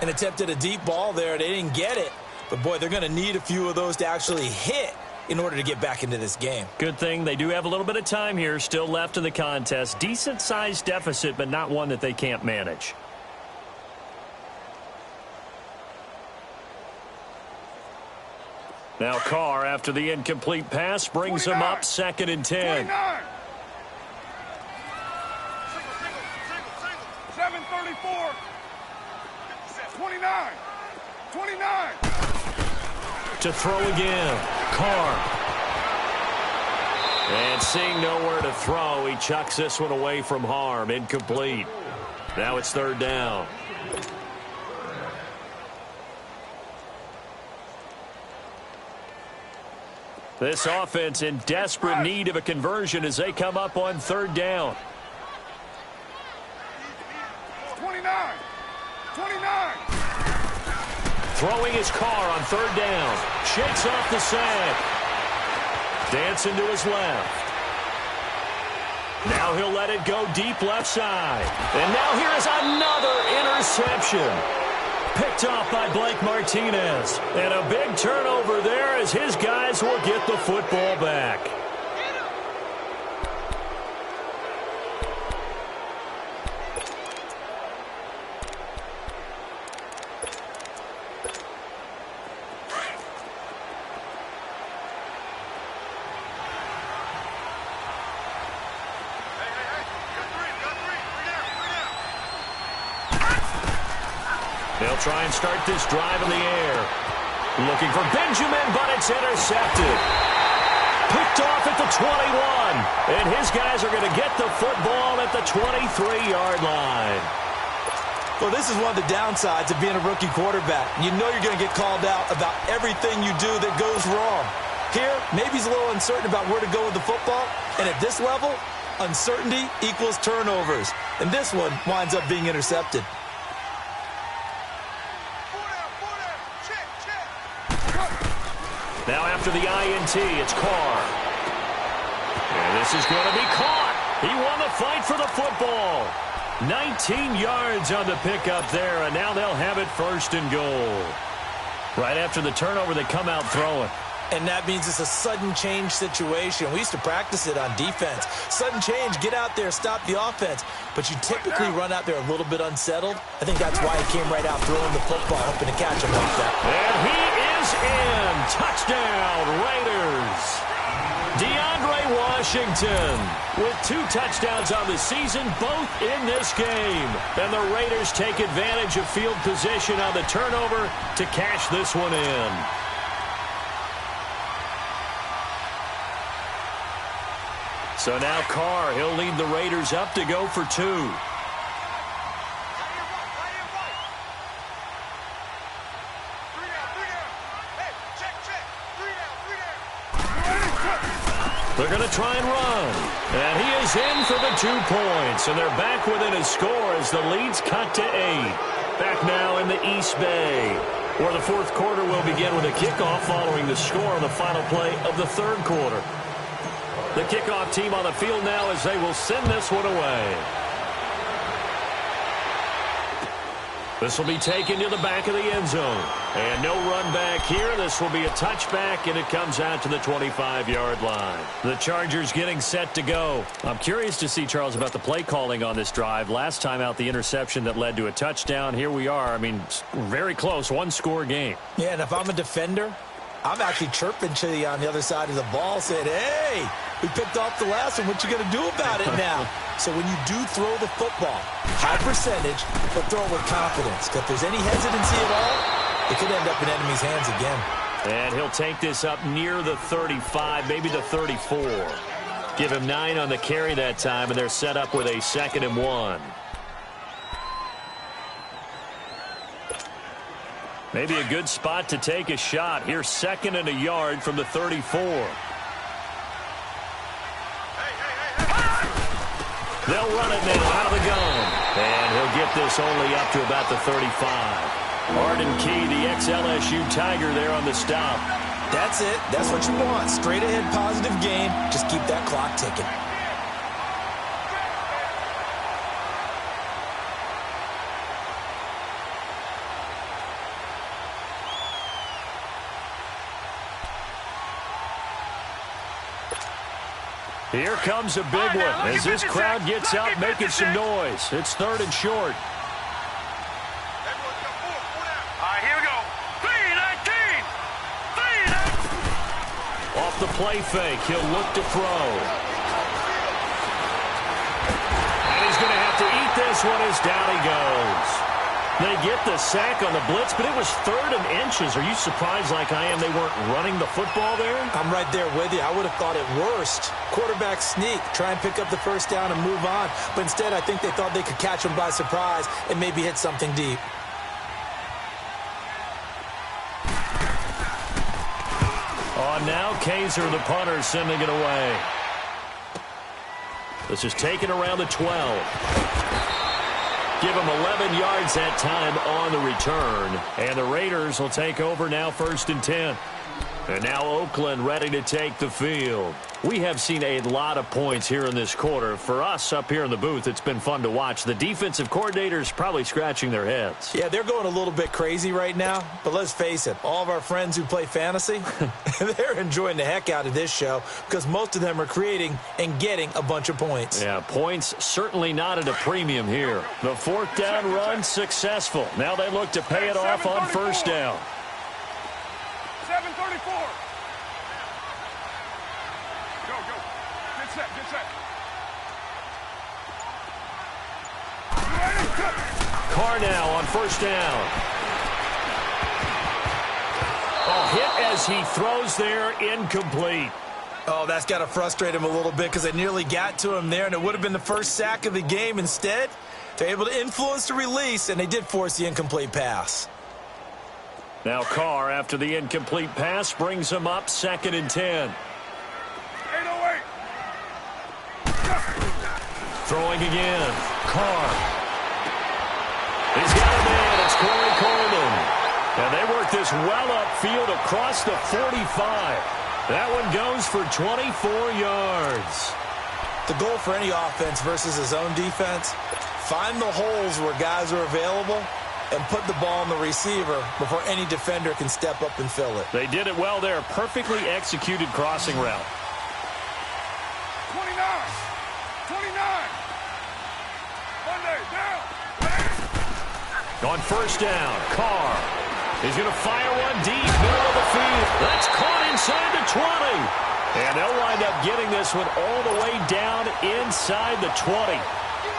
And attempted a deep ball there. They didn't get it. But, boy, they're going to need a few of those to actually hit in order to get back into this game. Good thing they do have a little bit of time here still left in the contest. Decent-sized deficit, but not one that they can't manage. Now Carr, after the incomplete pass, brings 29. him up second and 10. 29. 734. 29. 29. To throw again. Carr. And seeing nowhere to throw, he chucks this one away from harm. Incomplete. Now it's third down. This offense in desperate need of a conversion as they come up on third down. 29. 29. Throwing his Carr on third down. Shakes off the sack. Dancing to his left. Now he'll let it go deep left side. And now here is another interception. Picked off by Blake Martinez. And a big turnover there as his guys will get the football back. They'll try and start this drive in the air. Looking for Benjamin, but it's intercepted. Picked off at the 21. And his guys are going to get the football at the 23-yard line. Well, this is one of the downsides of being a rookie quarterback. You know you're going to get called out about everything you do that goes wrong. Here, maybe he's a little uncertain about where to go with the football. And at this level, uncertainty equals turnovers. And this one winds up being intercepted. Now after the INT, it's Carr. And this is going to be caught. He won the fight for the football. 19 yards on the pickup there, and now they'll have it 1st and goal. Right after the turnover, they come out throwing. And that means it's a sudden change situation. We used to practice it on defense. Sudden change, get out there, stop the offense. But you typically run out there a little bit unsettled. I think that's why he came right out throwing the football, hoping to catch him like that. And he is in. Touchdown, Raiders. DeAndre Washington with 2 touchdowns on the season, both in this game. And the Raiders take advantage of field position on the turnover to cash this one in. So now Carr, he'll lead the Raiders up to go for 2. They're going to try and run. And he is in for the 2 points. And they're back within a score as the lead's cut to 8. Back now in the East Bay, where the 4th quarter will begin with a kickoff following the score on the final play of the 3rd quarter. The kickoff team on the field now as they will send this one away. This will be taken to the back of the end zone. And no run back here. This will be a touchback, and it comes out to the 25-yard line. The Chargers getting set to go. I'm curious to see, Charles, about the play calling on this drive. Last time out, the interception that led to a touchdown. Here we are. I mean, very close, 1-score game. Yeah, and if I'm a defender, I'm actually chirping to you on the other side of the ball, saying, hey, we picked off the last one. What you going to do about it now? So when you do throw the football, high percentage, but throw it with confidence. Because if there's any hesitancy at all, it could end up in enemy's hands again. And he'll take this up near the 35, maybe the 34. Give him 9 on the carry that time, and they're set up with a 2nd and 1. Maybe a good spot to take a shot. Here's 2nd and a yard from the 34. They'll run it now out of the gun. And he'll get this only up to about the 35. Arden Key, the ex-LSU Tiger there on the stop. That's it. That's what you want. Straight ahead positive game. Just keep that clock ticking. Here comes a big one as this crowd gets up making some noise. It's 3rd and short. All right, here we go. 3-19. Off the play fake, he'll look to throw. And he's going to have to eat this one as down he goes. They get the sack on the blitz, but it was 3rd and inches. Are you surprised like I am they weren't running the football there? I'm right there with you. I would have thought at worst, quarterback sneak, try and pick up the 1st down and move on. But instead, I think they thought they could catch him by surprise and maybe hit something deep. On now, Kaiser, the punter, sending it away. This is taken around the 12. Give him 11 yards that time on the return. And the Raiders will take over now 1st and 10. And now Oakland ready to take the field. We have seen a lot of points here in this quarter. For us up here in the booth, it's been fun to watch. The defensive coordinators probably scratching their heads. Yeah, they're going a little bit crazy right now. But let's face it, all of our friends who play fantasy, they're enjoying the heck out of this show because most of them are creating and getting a bunch of points. Yeah, points certainly not at a premium here. The 4th down run successful. Now they look to pay it off on 1st down. 7:34. Go. Get set. Carr now on 1st down. A hit as he throws there, incomplete. Oh, that's got to frustrate him a little bit because they nearly got to him there, and it would have been the 1st sack of the game. Instead, they're able to influence the release, and they did force the incomplete pass. Now Carr, after the incomplete pass, brings him up 2nd and 10. 808. Throwing again. Carr. He's got a man. It's Corey Coleman. And they work this well upfield across the 45. That one goes for 24 yards. The goal for any offense versus his own defense, Find the holes where guys are available and put the ball on the receiver before any defender can step up and fill it. They did it well there. Perfectly executed crossing route. 29. 29. Monday, down. On first down, Carr. He's going to fire one deep, middle of the field. That's caught inside the 20. And they'll wind up getting this one all the way down inside the 20.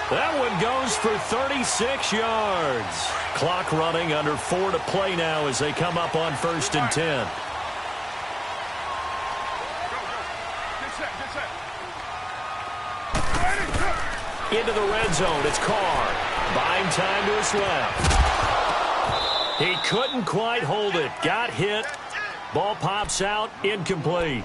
That one goes for 36 yards. Clock running, under 4 to play now as they come up on first and 10. Get set, get set. Ready, Into the red zone, it's Carr. Buying time to his left. He couldn't quite hold it. Got hit. Ball pops out, incomplete.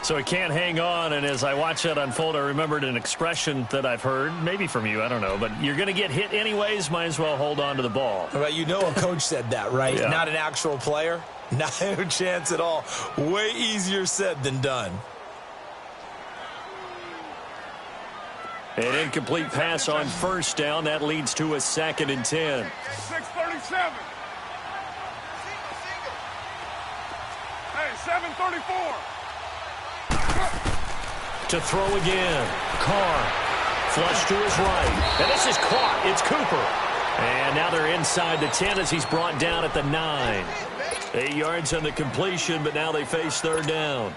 So he can't hang on, and as I watch that unfold, I remembered an expression that I've heard, maybe from you, I don't know, but you're going to get hit anyways, might as well hold on to the ball. Right, you know a coach said that, right? Yeah. Not an actual player. Not a chance at all. Way easier said than done. An incomplete pass on first down. That leads to a 2nd and 10. 6:37. Hey, 7:34. To throw again. Carr. Flush to his right. And this is caught. It's Cooper. And now they're inside the 10 as he's brought down at the 9. 8 yards on the completion, but now they face third down.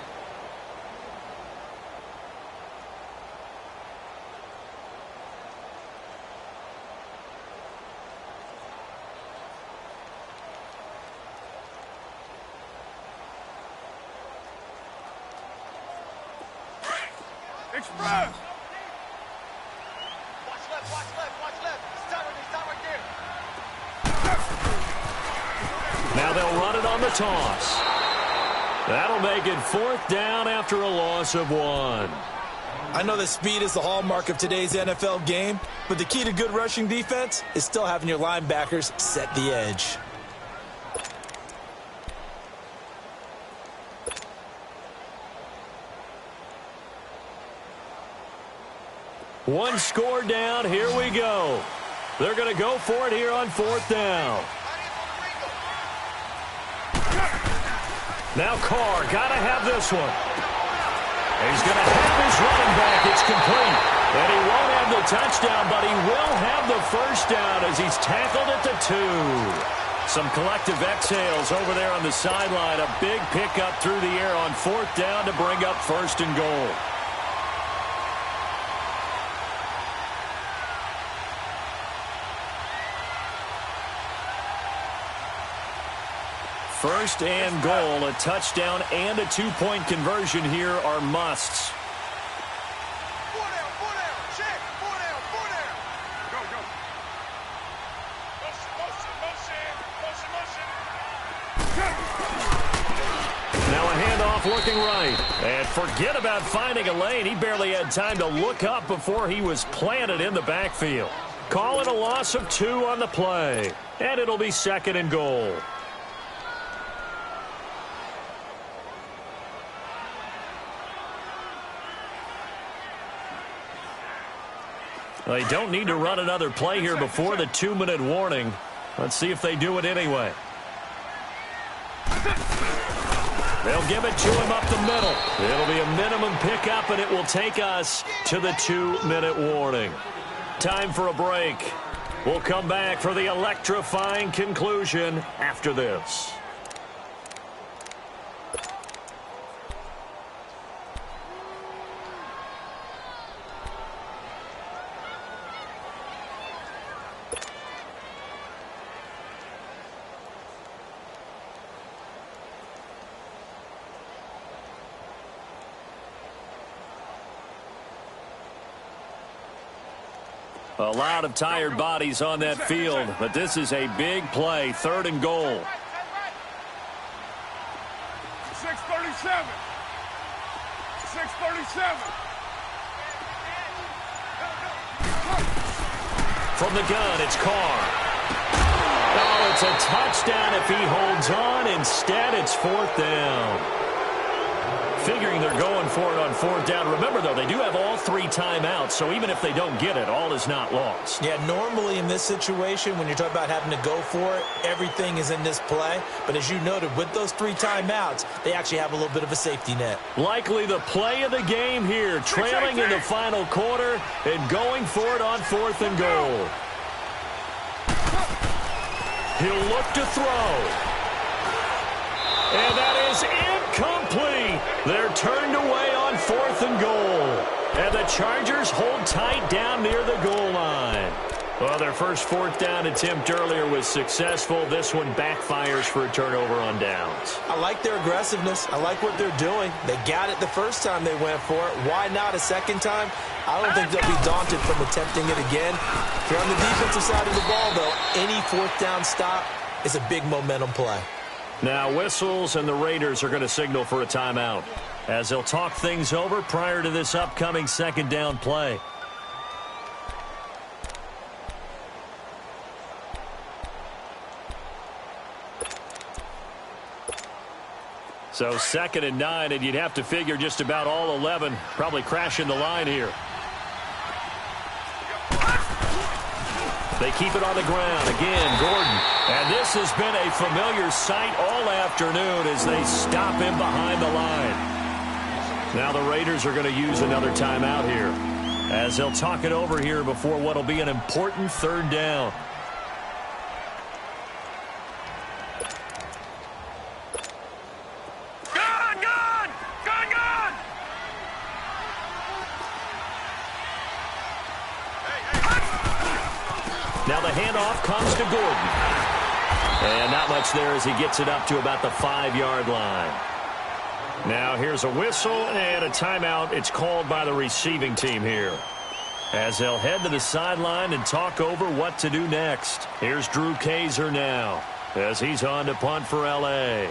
Express. Watch left, watch left, watch left. Stop right there. Now they'll run it on the toss. That'll make it 4th down after a loss of 1. I know that speed is the hallmark of today's NFL game, but the key to good rushing defense is still having your linebackers set the edge. One score down. Here we go. They're going to go for it here on 4th down. Now Carr, got to have this one. He's going to have his running back. It's complete. And he won't have the touchdown, but he will have the first down as he's tackled at the 2. Some collective exhales over there on the sideline. A big pickup through the air on 4th down to bring up 1st and goal. First and goal, a touchdown and a 2-point conversion here are musts. 4 down, check, 4 down. Go, go. Motion. Now a handoff looking right. And forget about finding a lane. He barely had time to look up before he was planted in the backfield. Call it a loss of 2 on the play. And it'll be 2nd and goal. They don't need to run another play here before the 2-minute warning. Let's see if they do it anyway. They'll give it to him up the middle. It'll be a minimum pickup, and it will take us to the 2-minute warning. Time for a break. We'll come back for the electrifying conclusion after this. A lot of tired bodies on that field, but this is a big play. 3rd and goal. 6:37. 6:37. From the gun, it's Carr. Oh, it's a touchdown if he holds on. Instead, it's 4th down. Figuring they're going for it on fourth down. Remember, though, they do have all 3 timeouts, so even if they don't get it, all is not lost. Yeah, normally in this situation, when you're talking about having to go for it, everything is in this play. But as you noted, with those 3 timeouts, they actually have a little bit of a safety net. Likely the play of the game here, trailing in the final quarter and going for it on fourth and goal. He'll look to throw. And that is incomplete. They're turned away on fourth and goal. And the Chargers hold tight down near the goal line. Well, their first fourth down attempt earlier was successful. This one backfires for a turnover on downs. I like their aggressiveness. I like what they're doing. They got it the first time they went for it. Why not a second time? I don't think they'll be daunted from attempting it again. If you're on the defensive side of the ball, though, any fourth down stop is a big momentum play. Now whistles, and the Raiders are going to signal for a timeout as they'll talk things over prior to this upcoming second down play. So 2nd and 9, and you'd have to figure just about all 11 probably crashing the line here. They keep it on the ground. Again, Gordon. And this has been a familiar sight all afternoon as they stop him behind the line. Now the Raiders are going to use another timeout here as they'll talk it over here before what will be an important third down. Now the handoff comes to Gordon. And not much there as he gets it up to about the 5-yard line. Now here's a whistle and a timeout. It's called by the receiving team here as they'll head to the sideline and talk over what to do next. Here's Drew Kaiser now as he's on to punt for L.A.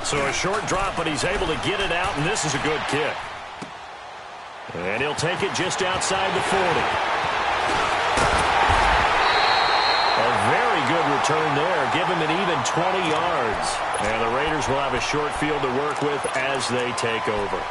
So a short drop, but he's able to get it out, and this is a good kick. And he'll take it just outside the 40. A very good return there. Give him an even 20 yards. And the Raiders will have a short field to work with as they take over.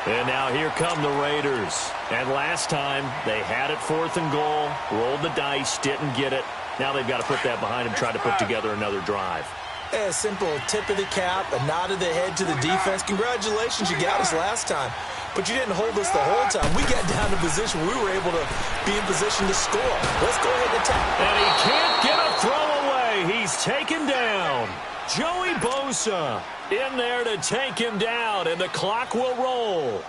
And now here come the Raiders. And last time, they had it 4th and goal, rolled the dice, didn't get it. Now they've got to put that behind them, try to put together another drive. A simple tip of the cap, a nod of the head to the defense. Congratulations, you got us last time. But you didn't hold us the whole time. We got down to position where we were able to be in position to score. Let's go ahead and attack. And he can't get a throw away. He's taken down. Joey Bosa in there to take him down, and the clock will roll.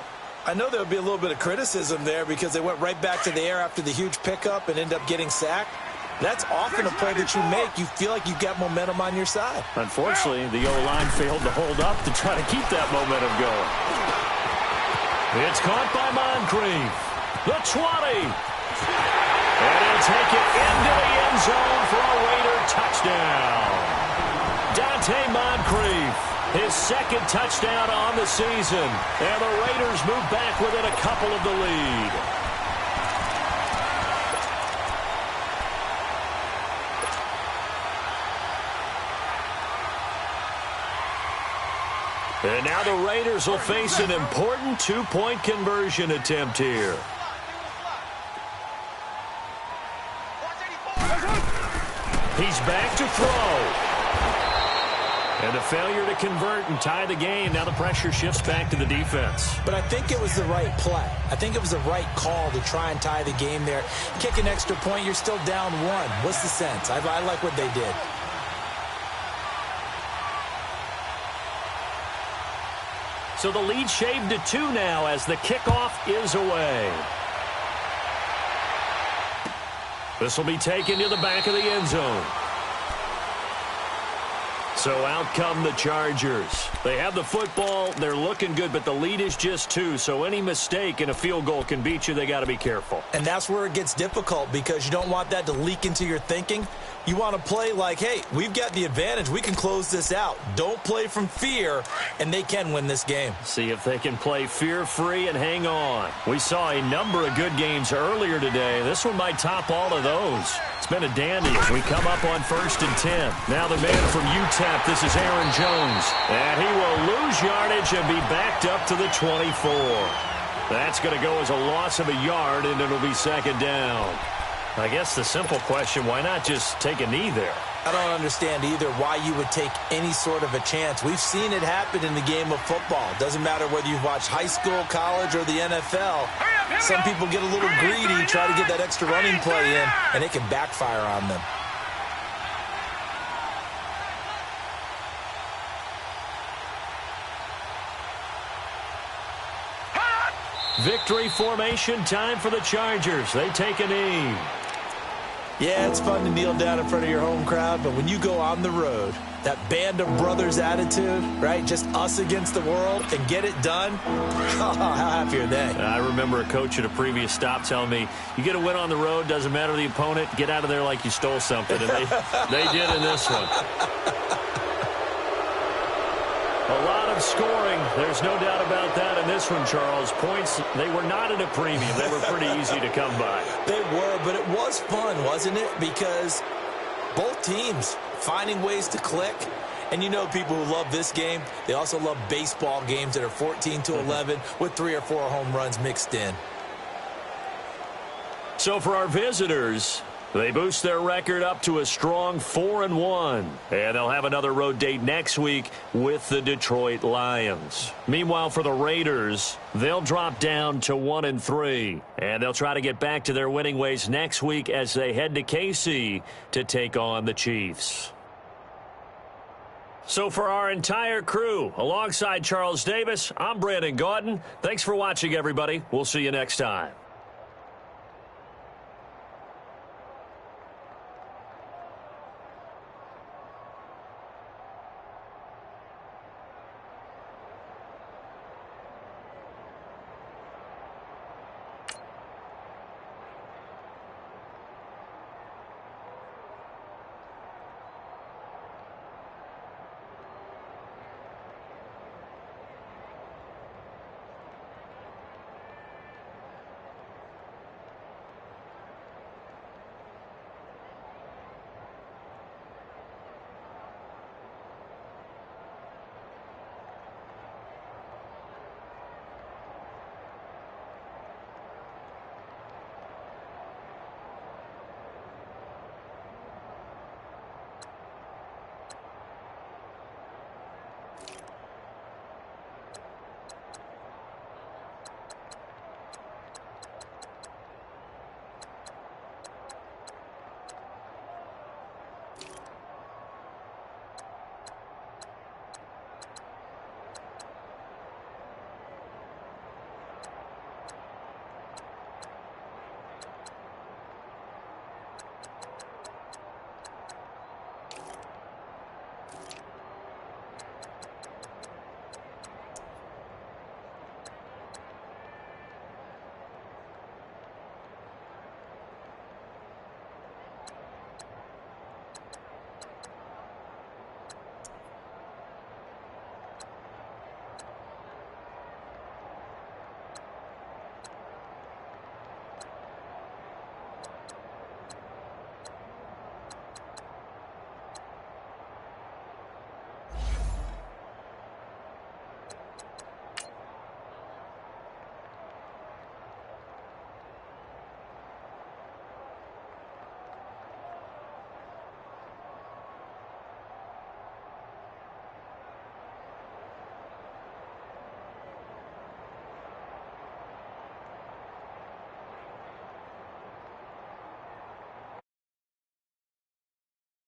I know there would be a little bit of criticism there because they went right back to the air after the huge pickup and ended up getting sacked. That's often a play that you make. You feel like you've got momentum on your side. Unfortunately, the O-line failed to hold up to try to keep that momentum going. It's caught by Moncrief. The 20. And he'll take it into the end zone for a Raider touchdown. Dante Moncrief, his 2nd touchdown on the season. And the Raiders move back within a couple of the lead. And now the Raiders will face an important 2-point conversion attempt here. He's back to throw. And a failure to convert and tie the game. Now the pressure shifts back to the defense. But I think it was the right play. I think it was the right call to try and tie the game there. Kick an extra point, you're still down 1. What's the sense? I like what they did. So the lead shaved to 2 now as the kickoff is away. This will be taken to the back of the end zone. So out come the Chargers. They have the football. They're looking good, but the lead is just 2. So any mistake in a field goal can beat you. They got to be careful. And that's where it gets difficult because you don't want that to leak into your thinking. You want to play like, hey, we've got the advantage. We can close this out. Don't play from fear, and they can win this game. See if they can play fear-free and hang on. We saw a number of good games earlier today. This one might top all of those. It's been a dandy as we come up on 1st and 10. Now the man from UTEP, this is Aaron Jones. And he will lose yardage and be backed up to the 24. That's going to go as a loss of a yard, and it'll be 2nd down. I guess the simple question, why not just take a knee there? I don't understand either why you would take any sort of a chance. We've seen it happen in the game of football. Doesn't matter whether you've watched high school, college, or the NFL. Some people get a little greedy, try to get that extra running play in, and it can backfire on them. Victory formation, time for the Chargers. They take a knee. Yeah, it's fun to kneel down in front of your home crowd, but when you go on the road, that band of brothers attitude, right? Just us against the world and get it done. Oh, how happy are they? I remember a coach at a previous stop telling me, you get a win on the road, doesn't matter the opponent, get out of there like you stole something. And they did in this one. A lot of scoring. There's no doubt about that in this one, Charles. Points, they were not at a premium. They were pretty easy to come by. They were, but it was fun, wasn't it? Because both teams finding ways to click. And you know people who love this game, they also love baseball games that are 14-11 with 3 or 4 home runs mixed in. So for our visitors, they boost their record up to a strong 4-1. And they'll have another road date next week with the Detroit Lions. Meanwhile, for the Raiders, they'll drop down to 1-3. And they'll try to get back to their winning ways next week as they head to KC to take on the Chiefs. So for our entire crew, alongside Charles Davis, I'm Brandon Gaudin. Thanks for watching, everybody. We'll see you next time.